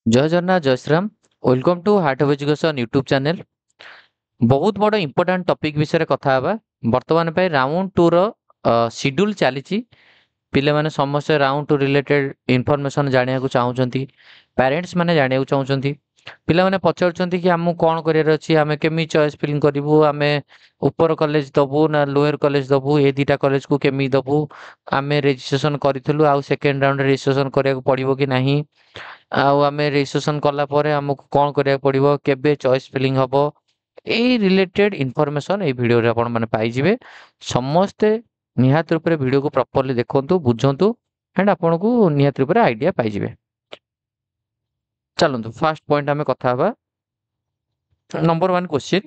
जय जगन्नाथ जय Shriram. Welcome to heart of education YouTube channel. बहुत बड़ इंपोर्टाट टॉपिक विषय कथा हवा। वर्तमान पे राउंड 2 रो शेड्यूल चली। पिले माने समस्त राउंड 2 रिलेटेड इन्फॉर्मेशन जानिया को चाहउछंती। पेरेंट्स माने जानिया को चाहउछंती। पिला माने पचारछंती कि हमु कोन करियर अछि, हमें केमी चॉइस फिलिंग करिवु, हमें ऊपर कॉलेज दबु ना लोअर कॉलेज दबु, ए दीटा कॉलेज को केमी दबु, हमें रजिस्ट्रेशन करिथलु आ सेकंड राउंड रजिस्ट्रेशन करिया को पड़िबो कि नाही, आउ आमे रजिस्ट्रेशन कला परे हमको कौन करिया पड़िबो, केबे चॉइस फिलिंग हबो, एई रिलेटेड इन्फॉर्मेशन ए वीडियो रे आपण माने पाई जिवे। समस्ते निहात रूप रे वीडियो को प्रॉपर्ली देखंतु बुझंतु एंड आपण को निहात रूप रे आईडिया पाई जिवे। चलंतु फर्स्ट पॉइंट हमें कथा हबा। नंबर 1 क्वेश्चन,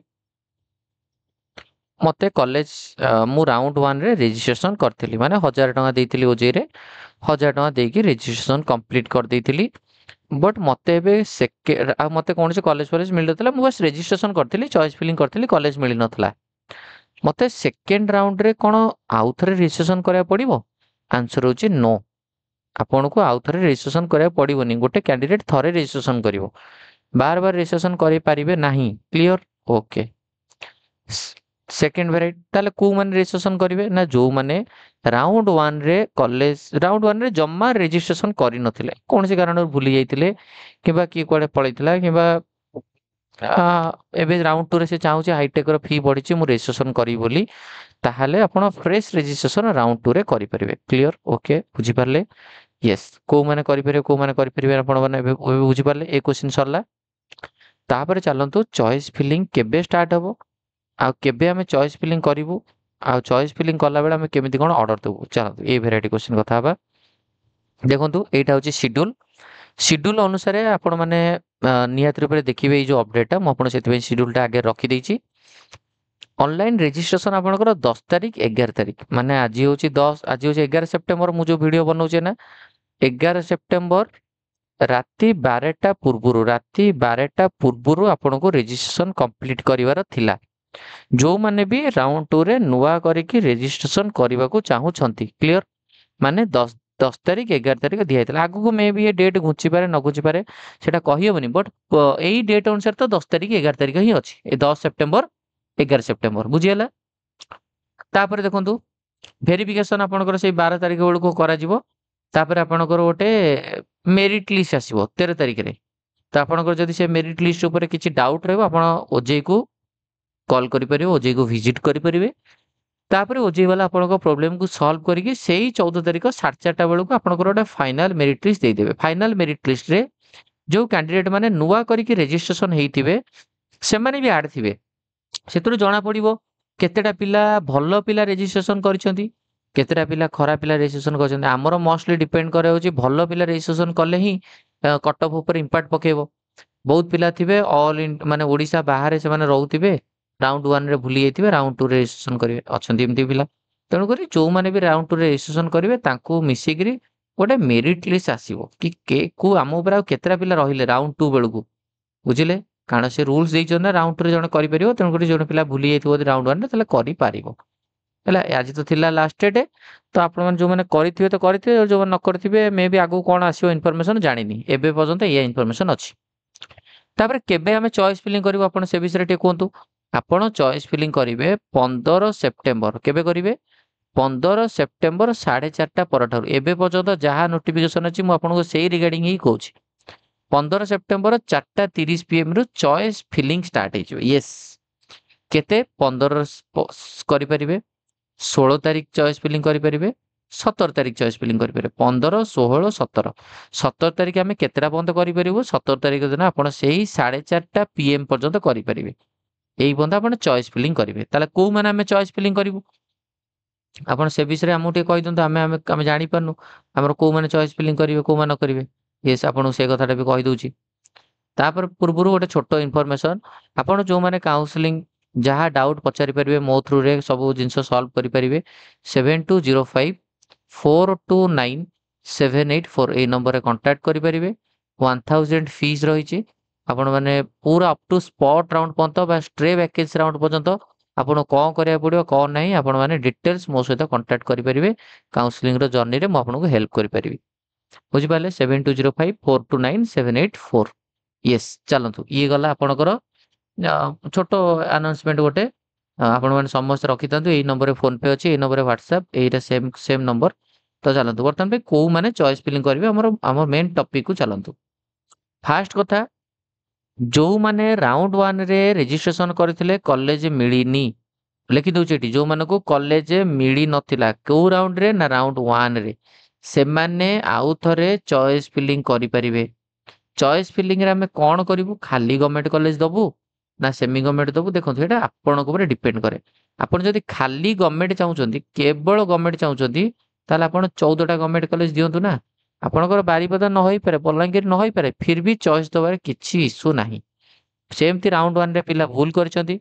मते कॉलेज मु राउंड 1 रे रजिस्ट्रेशन करथिली, माने 1000 टका देइथिली ओजे रे, 1000 टका देकी रजिस्ट्रेशन कंप्लीट कर देइथिली। बट मते एबे मते कौन से कॉलेज कॉलेज मिल नथला, मु बस रजिस्ट्रेशन करथिली, चॉइस फिलिंग करथिली, कॉलेज मिल नथला। मते सेकेंड राउंड रे कोन आउ थरे रजिस्ट्रेशन करया पड़िबो? आंसर होची नो। आपन को आउ थरे रजिस्ट्रेशन करया पड़िबोनी। गोटे कैंडिडेट थरे रजिस्ट्रेशन करिवो, बार बार रजिस्ट्रेशन करि परिबे नाही। क्लियर? ओके। सेकेंड वेराइटी ताले को माने रजिस्ट्रेशन करिवे ना, जो माने राउंड 1 रे कॉलेज राउंड 1 रे जम्मा रजिस्ट्रेशन करि नथिले, कोन से कारण भूली जाइतिले किबा की कोडे पळैतिला किबा एबे राउंड 2 रे से चाहू छै हाईटेक रो फी बढ़ी छै, मु रजिस्ट्रेशन करी बोली, ताहाले आपण फ्रेश रजिस्ट्रेशन राउंड 2 रे करि परिबे। क्लियर? ओके, बुझी पारले? यस। को माने करि परिबे, को माने करि परिबे, आपण माने एबे बुझी पारले। ए क्वेश्चन सरला। तापरे चलंतु चॉइस फिलिंग केबे स्टार्ट हबो, आ केबे हमें चॉइस फिलिंग करिवु, आ चॉइस फिलिंग कला बेला हमें केमिति कोन order Debu. चलंतु a variety question कथा हबा। देखंतु एटा होची शेड्यूल। शेड्यूल अनुसार आपण माने नियत रूप रे देखिबे ए जो अपडेट हम आपण सेति शेड्यूल टा आगे रखि देछि। ऑनलाइन रजिस्ट्रेशन आपनकर 10 तारिख 11 तारिख, माने आज होची 10, आज होची 11 सितंबर, मु जो वीडियो बनौचे ना 11 सितंबर राति 12टा पूर्वरु, राति 12टा पूर्वरु आपनको रजिस्ट्रेशन कंप्लीट करिवार थिला। जो माने भी राउंड 2 रे नुवा करिकि रजिस्ट्रेशन करबा को चाहू छंती। क्लियर? माने 10 तारिख 11 तारिख दिया हैतला। आगु को मे भी ये डेट घुंची पारे न घुंची पारे सेटा कहि हेबनी, बट एई डेट अनुसार तो 10 तारिख 11 तारिख ही अछि। ए 10 सितंबर 11 सितंबर बुझियला। तापर देखंतु वेरिफिकेशन आपनकर से 12 तारिख बेलको करा जिवो। तापर आपनकर ओटे मेरिट लिस्ट आसीबो 13 तारिख रे। तो आपनकर जदि से मेरिट लिस्ट ऊपर किछि डाउट रहबो, आपण ओजेई को कॉल करि परिबे, ओजेई को विजिट करि परिबे। तापर ओजेई वाला आपनको प्रॉब्लम को सॉल्व करिकि सेही 14 तारिख 4:30 बेलको आपनकर ओटे फाइनल मेरिट लिस्ट देइ देबे। फाइनल मेरिट लिस्ट रे जो कैंडिडेट माने नुवा करिकि रजिस्ट्रेशन हेइथिबे से माने भी ऐड थिबे। सेतुरु जणा पड़िबो केतेटा पिला भलो पिला रजिस्ट्रेशन करिसेंती, केतेटा पिला खराब पिला रजिस्ट्रेशन करछन्ती। हमरो मोस्टली डिपेंड करे होची भलो पिला रजिस्ट्रेशन करले ही कट ऑफ ऊपर इंपैक्ट पकेबो। बहुत पिला थिबे ऑल इन माने ओडिसा बाहर से माने रहउथिबे, राउंड 1 रे भूली जाइथिबे, राउंड 2 रे रजिस्ट्रेशन करिवे अछन्ती एमती पिला। तेणु करी जो माने भी राउंड 2 रे रजिस्ट्रेशन करिवे तांको मिसिकरी गोटे मेरिट लिस्ट आसीबो कि के को हम ऊपर आ केतेटा पिला रहिले राउंड 2 बेलको, बुझिले? कारण से रूल्स देइछन ना राउंड 2 रे जणे करि परिबो, तेणु करी जणे पिला भूली जाइथिबो राउंड 1 रे तले करि पारिबो। ହେଲା ଆଜି ତ ଥିଲା ଲାଷ୍ଟ ଡେଟ୍, ତ ଆପଣମାନେ ଯୋଉମାନେ କରିଥିବେ ତ କରିଥିବେ, ଯୋଉମାନେ ନ କରିଥିବେ ମେ ବି ଆଗକୁ କଣ ଆସିବ ଇନଫର୍ମେସନ ଜାଣିନି, ଏବେ ପର୍ଯ୍ୟନ୍ତ ଏଇଆ ଇନଫର୍ମେସନ ଅଛି। ତାପରେ କେବେ ଆମେ ଚଏସ୍ ଫିଲିଂ କରିବୁ ଆପଣ ସେ ବିଷୟରେ ଟିକେ କୁହନ୍ତୁ। ଆପଣ ଚଏସ୍ ଫିଲିଂ କରିବେ 15 ସେପ୍ଟେମ୍ବର। କେବେ କରିବେ? 15 ସେପ୍ଟେମ୍ବର 4:30 ପରଠାରୁ। ଏବେ ପର୍ଯ୍ୟନ୍ତ ଯାହା ନୋଟିଫିକେସନ ଅଛି ମୁଁ ଆପଣଙ୍କୁ ସେଇ ରିଗାର୍ଡିଂ ହିଁ କହୁଛି। 15 ସେପ୍ଟେମ୍ବର 4:30 PM ରୁ ଚଏସ୍ ଫିଲିଂ ଷ୍ଟାର୍ଟ ହେଇଯିବ। ୟେସ୍। କେତେ? 15 କରିପାରିବେ, 16 ତାରିଖ ଚଏସ୍ ଫିଲିଂ କରିପାରିବେ, 17 ତାରିଖ ଚଏସ୍ ଫିଲିଂ କରିପାରିବେ। 15, 16, 17। 17 ତାରିଖ ଆମେ କେତେଟା ପର୍ଯ୍ୟନ୍ତ କରିପାରିବୁ? 17 ତାରିଖ ଦିନ ଆପଣ ସେଇ 4:30 PM ପର୍ଯ୍ୟନ୍ତ କରିପାରିବେ। ଏଇ ପର୍ଯ୍ୟନ୍ତ ଆପଣ ଚଏସ୍ ଫିଲିଂ କରିବେ। ତାହେଲେ କୋଉମାନେ ଆମେ ଚଏସ୍ ଫିଲିଂ କରିବୁ? ଆପଣ ସେ ବିଷୟରେ ଆମକୁ ଟିକେ କହିଦିଅନ୍ତୁ। ଆମେ ଜାଣିପାରୁନୁ ଆମର କୋଉମାନେ ଚଏସ୍ ଫିଲିଂ କରିବେ, କୋଉମାନେ ନ କରିବେ। ୟେସ୍, ଆପଣଙ୍କୁ ସେ କଥାଟା ବି କହିଦଉଛି। ତାପରେ ପୂର୍ବରୁ ଗୋଟେ ଛୋଟ ଇନଫର୍ମେସନ, ଆପଣ ଯୋଉମାନେ କାଉନସେଲିଂ ଯାହା ଡାଉଟ୍ ପଚାରି ପାରିବେ ମୋ ଥ୍ରୁରେ ସବୁ ଜିନିଷ ସଲ୍ଭ କରିପାରିବେ। 7205429784 ଏଇ ନମ୍ବରରେ କଣ୍ଟାକ୍ଟ କରିପାରିବେ। 1000 ଫିସ୍ ରହିଛି। ଆପଣମାନେ ପୁରା ଅପ୍ ଟୁ ସ୍ପଟ୍ ରାଉଣ୍ଡ ପର୍ଯ୍ୟନ୍ତ ବା ଷ୍ଟ୍ରେ ଭ୍ୟାକେନ୍ସି ରାଉଣ୍ଡ ପର୍ଯ୍ୟନ୍ତ ଆପଣଙ୍କୁ କଣ କରିବାକୁ ପଡ଼ିବ କଣ ନାହିଁ ଆପଣମାନେ ଡିଟେଲ୍ସ ମୋ ସହିତ କଣ୍ଟାକ୍ଟ କରିପାରିବେ। କାଉନସେଲିଂର ଜର୍ଣ୍ଣିରେ ମୁଁ ଆପଣଙ୍କୁ ହେଲ୍ପ କରିପାରିବି। बुझिपारे 7205429784 यस चलतु ये गला आपणकर छोट अनाउंसमेंट गोटे आपण मैंने समस्त रखी था यही नंबर फोन पे अच्छी नंबर व्हाट्सएप यहीटा सेम सेम नंबर तो चलतु बर्तमान पे कौ मैंने चॉइस फिलिंग करेंगे आम मेन टॉपिक को चलतु फास्ट कथा जो मैंने राउंड वन रे रजिस्ट्रेशन करथिले कॉलेज मिलिनी लिखि दउछि एठी जो मानको कॉलेज मिली नथिला को राउंड रे ना राउंड वन रे से माने आउ थरे चॉइस फिलिंग करि परिबे चॉइस फिलिंग रे हमें कोन करिवु खाली गवर्नमेंट कॉलेज दबु ना सेमी गवर्नमेंट दबु देखो एटा आपन को ऊपर डिपेंड करे आपन जदि खाली गवर्नमेंट चाहुचंती केवल गवर्नमेंट चाहुचंती ताले आपन 14 टा गवर्नमेंट कॉलेज दियंतु ना आपनकर बारीपदा न होई पारे बलांगीर न होई पारे फिर भी चॉइस दबारे किछि इशू नाही सेमती राउंड वन रे पिला भूल करचंती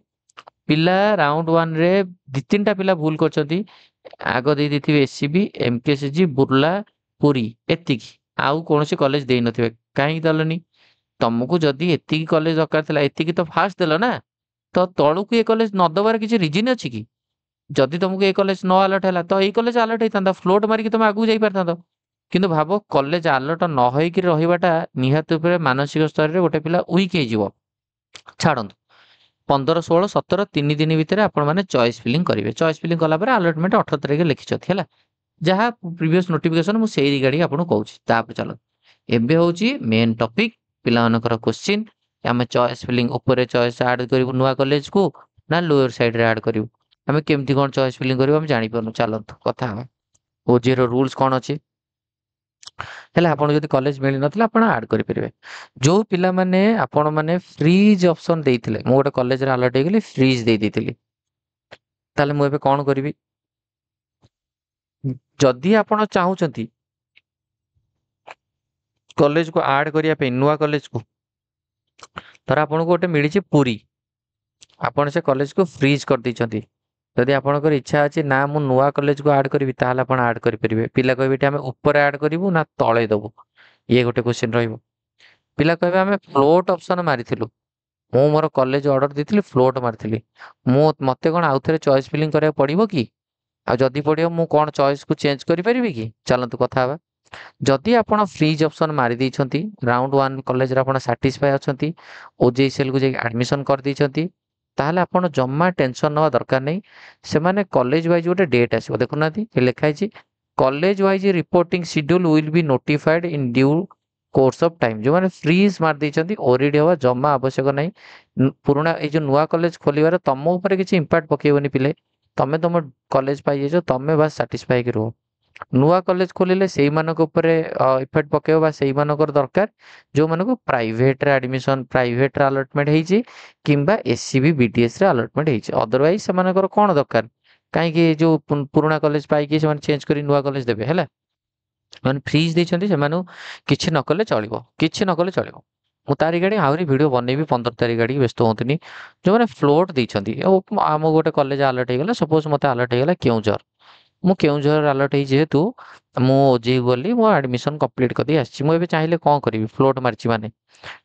पिला राउंड वन रे दी तीन टा पिला भूल करचंती आग दे देथिबे एससीबी एमकेसीजी बुर्ला पुरी एतिकी आउ कोनोसी कॉलेज देई नथिबे काहे दलनी तुमको जदि एतिकी कॉलेज दरकार थिला एतिकी तो फास्ट देलो ना तो तळुकु ए कॉलेज न दबार किछि रीजन अछि की जदि तुमको ए कॉलेज न अलर्ट हैला तो ए कॉलेज अलर्ट हेतांदा फ्लोट मारी कि तुम आगु जाई परतांदो किंतु भाबो कॉलेज अलर्ट न होई कि रहिबाटा निहात ऊपर मानसिक स्तर रे गोटे पिला वीक हे जिवो छाड़ंतु 15 16 17 3 दिन भितर आपण माने चॉइस फिलिंग करिवे चॉइस फिलिंग कला पर अलॉटमेंट 18 तारिख लिखिछथि हैला जहा प्रीवियस नोटिफिकेशन मु सेही रिगार्डिंग आपन कहूची तापर चलो एबे होची मेन टॉपिक पिला मानकर क्वेश्चन हम चॉइस फिलिंग ऊपर चॉइस ऐड करिवु नुवा कॉलेज को ना लोअर साइड रे ऐड करिवु हमें केमती कोन चॉइस फिलिंग करिवु हम जानि परनु चलंतु कथा ओजे रो रूल्स कोन अछि हेला आपण जदि कॉलेज मिली नथिला आपण ऐड करि परिबे जो पिला माने आपण माने फ्रीज ऑप्शन देइथिले मो गोटे कॉलेज रे अलर्ट हेगली फ्रीज देइ देइथिली ताले मु एबे कोन करिवि जदि आपण चाहुचंती कॉलेज को ऐड करिया पे नुवा कॉलेज को तर आपण को गोटे मिली छि पूरी आपण से कॉलेज को फ्रीज कर दैछंती जदि आपनकर इच्छा अछि ना मु नुवा कॉलेज को ऐड करबी ताले आपण ऐड करि परिबे पिला कहबे हम ऊपर ऐड करिवु ना तळे दबु ये गोटे क्वेश्चन रहइबो पिला कहबे हम फ्लोट ऑप्शन मारिथिलु मु मोर कॉलेज ऑर्डर देथिली फ्लोट मारथिली मु मते कोन आउथरे चॉइस फिलिंग करिया पड़िबो की आ जदि पड़ियो मु कोन चॉइस को चेंज करि परिबे की चलंतु कथा हबा जदि आपण फ्रीज ऑप्शन मारि दैछंती राउंड 1 कॉलेज रे आपण सैटिस्फाई अछंती ओजेएसएल को जे एडमिशन कर दैछंती ताहले आपण जम्मा टेंशन नवा दरकार नै से माने कॉलेज वाइज गोटे डेट आसीबो देखु नाथि लिखाइ छि college wise reporting schedule will be notified in due course of time जो माने फ्रीज मार दैछंती ऑलरेडी हवा जम्मा आवश्यक नै पुराना ए जो नुवा कॉलेज खोलिबार तम ऊपर किछि इंपैक्ट पकेबोनी पिले तमे तम कॉलेज पाइ जेजो तमे बस सैटिस्फाई करो नुआ कॉलेज खोलिले सेही मानक ऊपर इफेक्ट पकेबो बा सेही मानकर दरकार जो मानको प्राइवेट रे एडमिशन प्राइवेट रे अलॉटमेंट हेछि किंबा एससीबी बीटीएस रे अलॉटमेंट हेछि अदरवाइज से मानकर कोन दरकार काहे कि जो पुराना कॉलेज पाइ कि से माने चेंज करी नुआ कॉलेज देबे हैला माने फ्रीज दैछंती से मानु किछि न कले चलिबो किछि न कले चलिबो मु तारी गाडी आहुरी वीडियो बनेबी 15 तारिख गाडी व्यस्त होतनी जो माने फ्लोट दैछंती आम गोटे कॉलेज अलर्ट हेगला सपोज मते अलर्ट हेगला केउजर मु केउझर अलर्ट हे जेहेतु मु ओजे गली मो एडमिशन कंप्लीट कर दी आछि मु एबे चाहिले कोन करिवि फ्लोट मारछि माने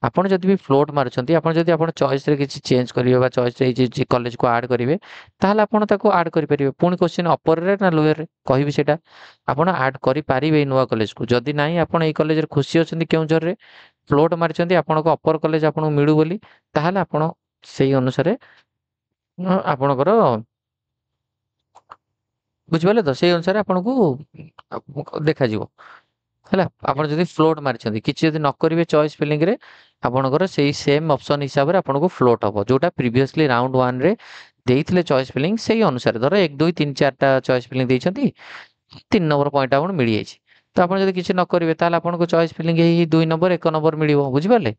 आपण जदि भी फ्लोट मारछंती आपण जदि आपण चॉइस रे किछि चेंज करिवे बा चॉइस रे जे कॉलेज को ऐड करिवे ताहले आपण ताको ऐड करि परिवे पुनी क्वेश्चन अपर रे ना लोअर रे कहिबि सेटा आपण ऐड करि परिवे नुवा कॉलेज को जदि नाही आपण ए कॉलेज रे खुशी अछंती केउझर रे फ्लोट मारछंती आपण को अपर कॉलेज आपण मिलु बोली ताहले आपण सेही अनुसार आपणकर बुझिपाले तो सेही अनुसार आपण को देखा जिवो हैला आपण जदि फ्लोट मारछंती किछि जदि न करिवे चॉइस फिलिंग रे आपणकर सेही सेम ऑप्शन हिसाब रे आपण को फ्लोट हबो जोटा प्रीवियसली राउंड 1 रे देइथिले चॉइस फिलिंग सेही अनुसार धर 1 2 3 4 टा चॉइस फिलिंग देइछंती 3 नंबर पॉइंट आपण मिलि जाइछि तो आपण जदि किछि न करिवे ताले आपण को चॉइस फिलिंग ही 2 नंबर 1 नंबर मिलिबो बुझिपाले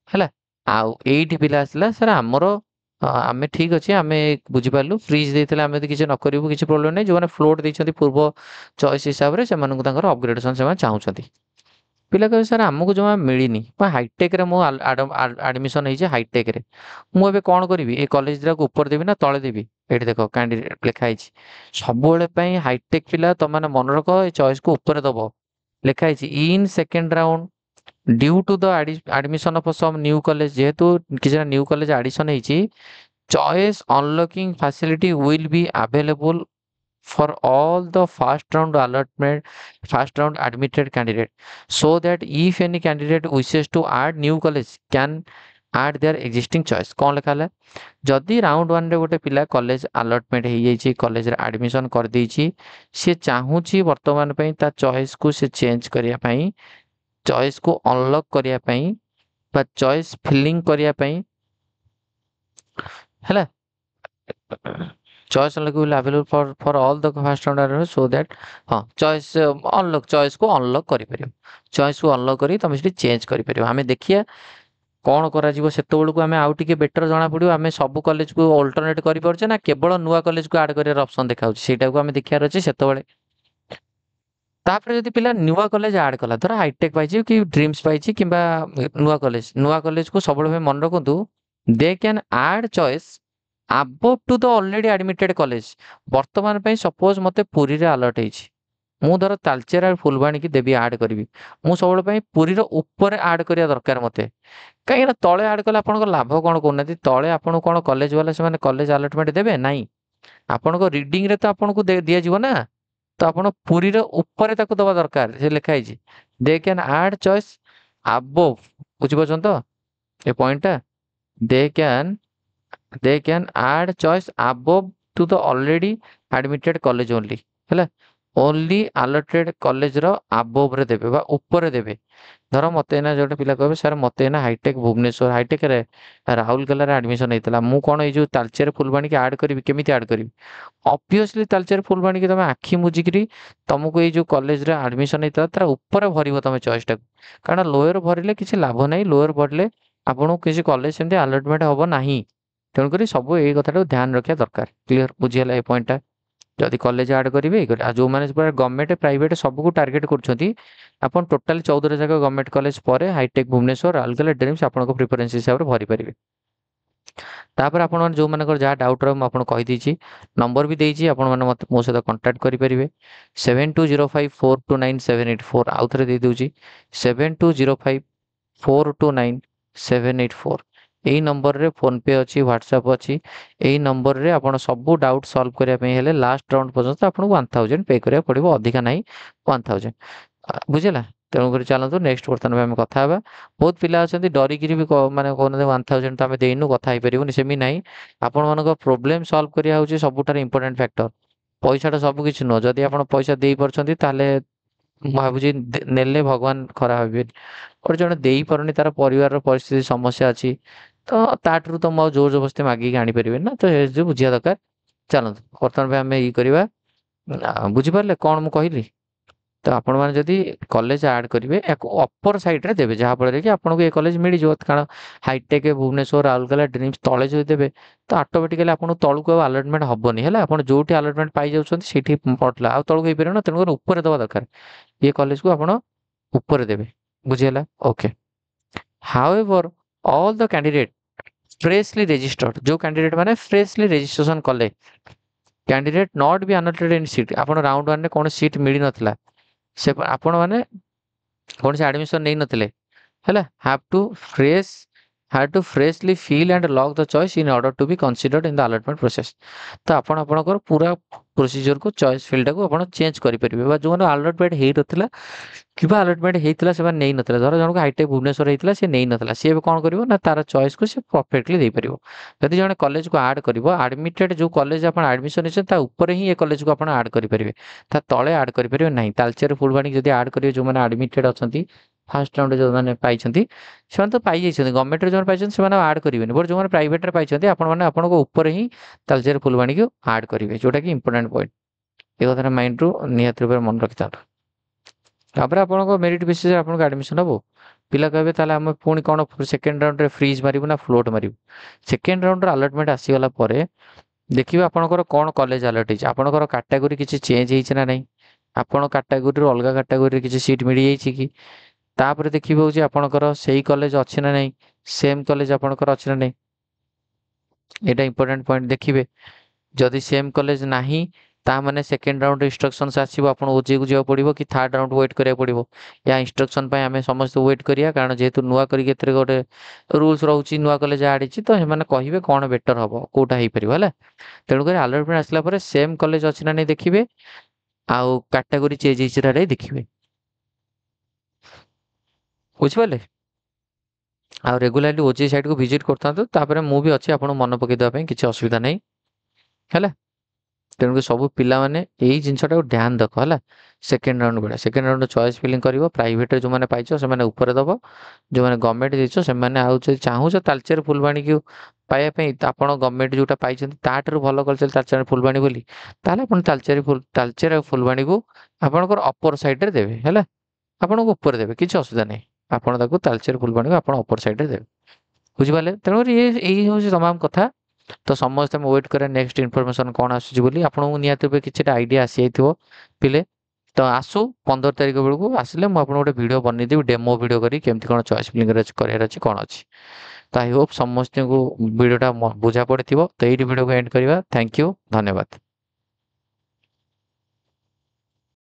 हैला आउ एठी पिला आसला सर हमरो आमे ठीक अछि आमे बुझिपालु फ्रीज देथिले आमे किछि न करिवु किछि प्रॉब्लम नै जो माने फ्लोट दैछंती पूर्व चॉइस हिसाब रे से मानकु तांकर अपग्रेडेशन से चाहउछंती पिला कहे सर हमकु जमा मिलिनी पा हाईटेक रे मो एडमिशन हेजे हाईटेक रे मु एबे कोन करिवि ए कॉलेज रा को ऊपर देबी ना तळे देबी एठी देखो कैंडिडेट लिखा हिछि सब बेले पई हाईटेक पिला त माने मन रखो ए चॉइस को ऊपर दबो लिखा हिछि in second round due to the admission of some new college जेहेतु किसी न्यू कॉलेज एडिशन हेछि choice unlocking facility will be available for all the first round admitted candidate, so that if any candidate wishes to add new college can add their existing choice। कौन लिखा है? जदि round one रे गोटे पिला college allotment हो जाइए, college रे एडमिशन कर देइछि, से चाहूची वर्तमान पई ता चॉइस को से चेंज करिया पई, चॉइस को अनलॉक करिया पई बा चॉइस फिलिंग करिया पई हैला, choice unlock will available for all the first rounder, so that हां चॉइस अनलॉक, चॉइस को अनलॉक करि परियो, चॉइस को अनलॉक करी तमे सेठी चेंज करि परियो। हमें देखिया कौन करा जीवो सेतो बेलू को हमें आउ टिके बेटर जाना पड़ियो, हमें सब कॉलेज को अल्टरनेट करि परछे ना केवल नुवा कॉलेज को ऐड करियर ऑप्शन देखाउछ, सेटा को हमें देखियार अछि सेतो बेले। तापर जदि पिला नुवा कॉलेज ऐड कला, धर हाईटेक पाइछि कि ड्रीम्स पाइछि किबा नुवा कॉलेज को सब बेले मन रखंतु, they can add choice above to the already admitted college. वर्तमान पई सपोज मते पुरी रे अलर्ट हेछि, मु धर तालचेर और फुलबाणी की देबी ऐड करबी, मु सब बेले पई पुरी रो ऊपर ऐड करिया दरकार मते, कहीं तले ऐड कले आपन लाभ कौन कहना, तले आपन कौन कॉलेज वाला से कॉलेज अलॉटमेंट देबे नहीं, आपन को रीडिंग रे तो आपन को दिया जीव ना, तो आपन पूरी रे ऊपर ताको दबा दरकार, से लिखा है they can add choice above, बुझि परछन तो a point, they can they can add choice above to the already admitted college only, हैला ओनली अलॉटेड कॉलेज रो अबव रे देबे बा ऊपर रे देबे। धर मते ना जोटे पिला कहबे सर मते ना हाईटेक भुवनेश्वर हाईटेक रे राउरकेला रे एडमिशन हेतला, मु कोन ए जो तालचेर फुलबाणी के ऐड करबी, केमिति ऐड करबी? ऑब्वियसली तालचेर फुलबाणी के तमे आखी मुजिकरी तुमको ए जो कॉलेज रे एडमिशन हेतला तार ऊपर भरिबो तमे चॉइस टा, कारण लोअर भरिले किछि लाभ नाही, लोअर भरले आपन किछि कॉलेज सेमते अलॉटमेंट होबो नाही, तेणु करी सब ए कथाटा ध्यान रखिया दरकार। क्लियर बुझियला ए पॉइंट टा? जदि कॉलेज ऐड करेंगे जो मैंने गवर्नमेंट प्राइवेट सबको टार्गेट कर टोटाल 14 जगह गवर्नमेंट कॉलेज पर हाईटेक भुवनेश्वर राउरकेला ड्रीम्स आपको प्रिफरेंस हिसाब से भरी पारे। तापर आपण जो मानकर जहाँ डाउट रहा मुझे कही दीची, नंबर भी देची, आपण मैंने मत मो सहित कांटेक्ट करेंगे 7205429784, आउ थे दे दूची 7205429784, यही नंबर रे फोन पे अच्छी व्हाट्सएप अच्छी, यही नंबर रे आपण सब डाउट सॉल्व करने हेले लास्ट राउंड पर्यंत आपको 1000 पे करिया पड़िबो, अधिका नहीं 1000 बुझेला। तेणुक चलतु नेक्स्ट बर्तमान आम कथा बहुत पिला अच्छा डरिकी भी माने कहते 1000 तो आम देनु कथा पारूनी, सेमी ना आपण मान प्रोब्लेम सॉल्व करा सबुठ इंपोर्टेंट फैक्टर, पैसाटा सब किसी नुह, जदि आप पैसा दे पारे भावुची नेले भगवान खराब हे और जड़े दे पारनी तार परिवार परिस्थिति समस्या अच्छी, तो ताठू तो मुझे जोर जबरदस्ती मागिक आनीपर ना, तो ये बुझा दरकार। चलते बर्तमान आम ये करवा, बुझीपारे कौन मुझे कहली, तो आपण मैंने जदि कॉलेज ऐड करेंगे अपर साइड रे देवे, जहाँफल कि आपको ये कॉलेज मिल जाए, कारण हाईटेक भुवनेश्वर राउरकेला ड्रीम्स तले जो देवे तो ऑटोमेटिकली आपको तलू को अलॉटमेंट हेनी है, आप जो अलॉटमेंट पाई जाती पड़ला आ तलू हो पारे ना, तेणुक ऊपर दवा दरकार, ये कॉलेज को आप ऊपर देवे, बुझीगला okay. However all the candidate freshly registered, जो कैंडिडेट माने फ्रेशली रजिस्ट्रेशन कले, candidate not be allotted in seat, आप राउंड वन कौन सीट मिल नथिला, से आपण माने कौन से एडमिशन नहीं नथिले हैला, have to freshly fill and lock the choice in order to be considered in the allotment process. तो आपण आपनकर पूरा प्रोसीजर को चॉइस फील्ड को आपण चेंज करि परिबे, बा जो अलॉटमेंट हेई नथिला किबा अलॉटमेंट हेइतला से नहीं नथिला, धर जणको हाईटेक भुवनेश्वर हेइतला से नहीं नथिला, से कौन करिवो ना तार चॉइस को से परफेक्टली दे परिबो। यदि जणे कॉलेज को ऐड करिवो, एडमिटेड जो कॉलेज आपण एडमिशन हिसे ता ऊपर ही ये कॉलेज को आपण ऐड करि परिबे, ता तळे ऐड करि परिबे नहीं। तालचेर फुलबाणी जदि ऐड करिवो, जो माने एडमिटेड अछंती फर्स्ट राउंड जो माने पाइछंती से तो पाई जाइछंती, गवर्नमेंट रे जो पाइछंती से माने ऐड करिवेनी, बट जो माने प्राइवेट रे पाइछंती आपण माने आपण को ऊपर ही तालचेर फुलबाणी को ऐड करिवे, जोटा कि इंपोर्टेंट पॉइंट, ए कथा माइंड रू नियत रूप मन रखिता। तापर आपनको मेरिट बेसिस आपनको एडमिशन हम पिला कहबे ताले हम पुणी कौन सेकेंड राउंड रे फ्रीज मारिबु ना फ्लोट मारिबु। सेकेंड राउंड रे अलॉटमेंट आसीगला परे देखिबे आपनकर कौन कॉलेज अलॉट होइछ, आपनकर कैटेगरी किछि चेंज होइछ ना नहीं, आपण कैटेगरी रो अलगा कैटेगरी रे किछि सीट मिली जाइछि कि, तापर देखिबे होछि आपनकर सेही कॉलेज अछि ना नहीं, सेम कॉलेज आपनकर अछि ना नहीं, एटा इंपोर्टेंट पॉइंट देखिबे। जदि सेम कॉलेज नाही ତା ମାନେ ସେକେଣ୍ଡ ରାଉଣ୍ଡ ଇନଷ୍ଟ୍ରକ୍ସନ୍ସ ଆସିବ ଆପଣ ଓଜେକୁ ଯିବାକୁ ପଡ଼ିବ କି ଥାର୍ଡ ରାଉଣ୍ଡ ୱେଟ୍ କରିବାକୁ ପଡ଼ିବ। ୟା ଇନଷ୍ଟ୍ରକ୍ସନ୍ ପାଇଁ ଆମେ ସମସ୍ତେ ୱେଟ୍ କରିବା, କାରଣ ଯେହେତୁ ନୂଆ କରିକି ଏଥିରେ ଗୋଟେ ରୁଲ୍ସ ରହୁଛି, ନୂଆ କଲେଜ ଆଡ଼ିଛି, ତ ସେମାନେ କହିବେ କ'ଣ ବେଟର ହବ, କୋଉଟା ହେଇପାରିବ ହେଲା। ତେଣୁକରି ଆଲଟରନେଟ୍ ଆସିଲା ପରେ ସେମ୍ କଲେଜ ଅଛି ନା ନାଇଁ ଦେଖିବେ, ଆଉ କାଟାଗୋରୀ ଚେଞ୍ଜ ହେଇଛି ନା ନାଇଁ ଦେଖିବେ। ବୁଝିପାରିଲେ? ଆଉ ରେଗୁଲାରଲି ଓଜେଇ ସାଇଟ୍କୁ ଭିଜିଟ୍ କରିଥାନ୍ତୁ, ତାପରେ ମୁଁ ବି ଅଛି ଆପଣଙ୍କୁ ମନେ ପକେଇ ଦେବା ପାଇଁ, କିଛି ଅସୁବିଧା ନାହିଁ ହେଲା। ତେଣୁକରି ସବୁ ପିଲାମାନେ ଏଇ ଜିନିଷଟାକୁ ଧ୍ୟାନ ରଖ ହେଲା। ସେକେଣ୍ଡ ରାଉଣ୍ଡ ବେଳେ ସେକେଣ୍ଡ ରାଉଣ୍ଡ ଚଏସ୍ ଫିଲିଂ କରିବ, ପ୍ରାଇଭେଟରେ ଯେଉଁମାନେ ପାଇଛ ସେମାନେ ଉପରେ ଦେବ, ଯେଉଁମାନେ ଗଭର୍ଣ୍ଣମେଣ୍ଟ ଦେଇଛ ସେମାନେ, ଆଉ ଯଦି ଚାହୁଁଛ ତାଲଚେର ଫୁଲବାଣୀକୁ ପାଇବା ପାଇଁ, ଆପଣ ଗଭର୍ଣ୍ଣମେଣ୍ଟ ଯେଉଁଟା ପାଇଛନ୍ତି ତାଠାରୁ ଭଲ କଲେଜ ତାଲଚେର ଫୁଲବାଣୀ ବୋଲି, ତାହେଲେ ଆପଣ ତାଲଚେର ଆଉ ଫୁଲବାଣୀକୁ ଆପଣଙ୍କର ଅପର ସାଇଡ଼ରେ ଦେବେ ହେଲା। ଆପଣଙ୍କୁ ଉପରେ ଦେବେ, କିଛି ଅସୁବିଧା ନାହିଁ। ଆପଣ ତାକୁ ତାଲଚେର ଫୁଲବାଣୀକୁ ଆପଣ ଅପର ସାଇଡ଼ରେ ଦେବେ। ବୁଝିପାରିଲେ? ତେଣୁକରି ଏଇ ହେଉଛି ତମାମ କଥା। ତ ସମସ୍ତେ ଆମେ ୱେଟ୍ କରିବା ନେକ୍ସଟ ଇନଫର୍ମେସନ୍ କ'ଣ ଆସୁଛି ବୋଲି। ଆପଣଙ୍କୁ ନିହାତି ଭାବେ କିଛିଟା ଆଇଡ଼ିଆ ଆସିଯାଇଥିବ ପିଲେ। ତ ଆସୁ 15 ତାରିଖ ବେଳକୁ ଆସିଲେ ମୁଁ ଆପଣଙ୍କୁ ଗୋଟେ ଭିଡ଼ିଓ ବନେଇଦେବି, ଡେମୋ ଭିଡ଼ିଓ କରି କେମିତି କ'ଣ ଚଏସ୍ ଫିଲିଂ କରିବାର ଅଛି, କ'ଣ ଅଛି। ତ ଆଇ ହୋପ୍ ସମସ୍ତଙ୍କୁ ଭିଡ଼ିଓଟା ବୁଝା ପଡ଼ିଥିବ। ତ ଏଇଠି ଭିଡ଼ିଓକୁ ଏଣ୍ଡ କରିବା। ଥ୍ୟାଙ୍କ ୟୁ, ଧନ୍ୟବାଦ।